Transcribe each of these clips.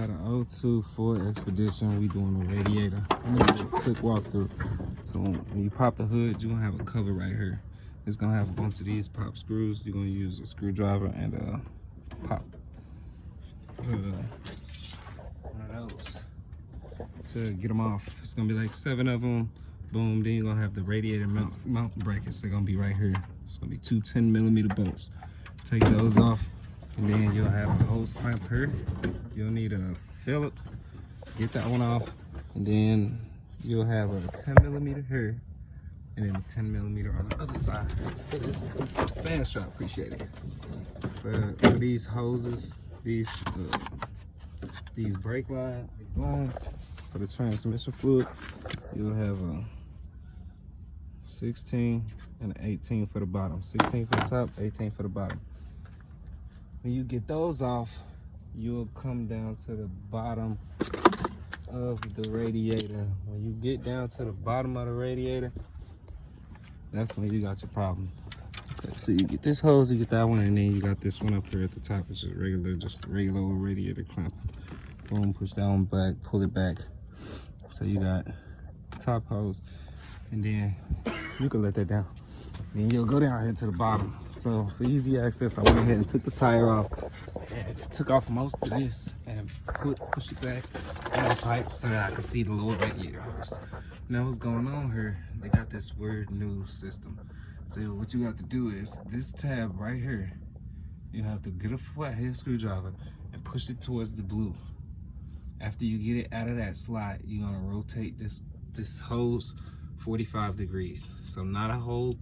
got an 02 Ford Expedition. We doing a radiator. I'm gonna do a quick walkthrough. So when you pop the hood, you're gonna have a cover right here. It's gonna have a bunch of these pop screws. You're gonna use a screwdriver and pop one of those to get them off. It's gonna be like 7 of them. Boom. Then you're gonna have the radiator mount brackets. They're gonna be right here. It's gonna be two 10mm bolts. Take those off, and then you'll have a hose clamp here. You'll need a Phillips. Get that one off, and then you'll have a 10mm here, and then a 10mm on the other side. For this fan strap, appreciate it. For these hoses, these brake lines, these lines for the transmission fluid, you'll have a 16 and an 18 for the bottom. 16 for the top, 18 for the bottom. When you get those off, you'll come down to the bottom of the radiator. When you get down to the bottom of the radiator, that's when you got your problem. Okay, so you get this hose, you get that one, and then you got this one up here at the top, which is regular, just a regular old radiator clamp. Boom, push that one back, pull it back. So you got top hose, and then you can let that down. Then you'll go down here to the bottom. So for easy access, I went ahead and took the tire off and took off most of this and push it back on the pipe so that I could see the lower radiator hose. Now what's going on here, they got this weird new system. So what you have to do is this tab right here, you have to get a flathead screwdriver and push it towards the blue. After you get it out of that slot, you're gonna rotate this hose 45 degrees. So not a whole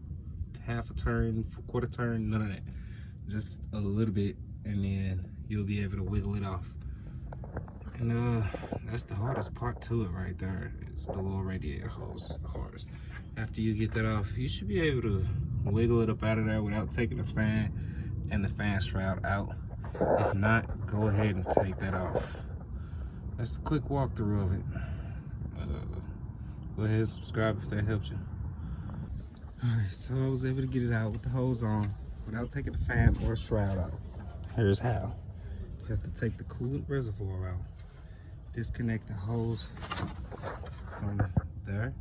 half a turn, quarter turn, none of that. Just a little bit, and then you'll be able to wiggle it off. And that's the hardest part to it right there. It's the little radiator hose, it's the hardest. After you get that off, you should be able to wiggle it up out of there without taking the fan and the fan shroud out. If not, go ahead and take that off. That's a quick walkthrough of it. Go ahead and subscribe if that helps you. Alright, so I was able to get it out with the hose on without taking the fan or shroud out. Here's how. You have to take the coolant reservoir out. Disconnect the hose from there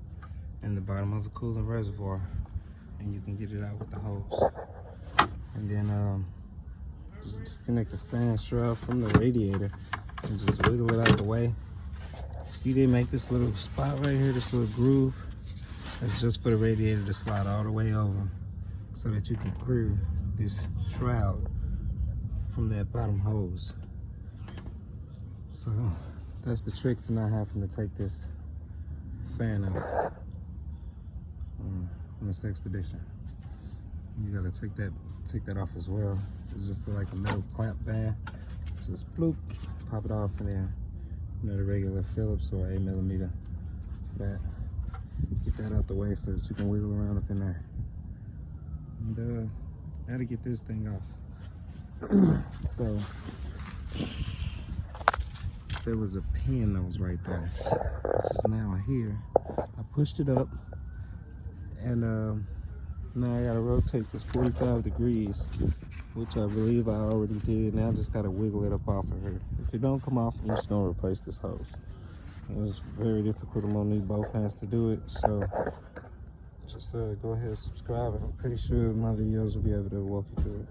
and the bottom of the coolant reservoir, and you can get it out with the hose. And then just disconnect the fan shroud from the radiator and just wiggle it out the way. See, they make this little spot right here, this little groove. That's just for the radiator to slide all the way over so that you can clear this shroud from that bottom hose. So that's the trick to not having to take this fan out on this expedition. You gotta take that off as well. It's just like a metal clamp band. Just bloop, pop it off, and then the regular Phillips or 8mm for that. Get that out the way so that you can wiggle around up in there. And how to get this thing off. So there was a pin that was right there, which is now here. I pushed it up, and now I gotta rotate this 45 degrees, which I believe I already did. Now I just gotta wiggle it up off of here. If it don't come off, I'm just gonna replace this hose. It's very difficult. I'm gonna need both hands to do it. So just go ahead and subscribe, and I'm pretty sure my videos will be able to walk you through it.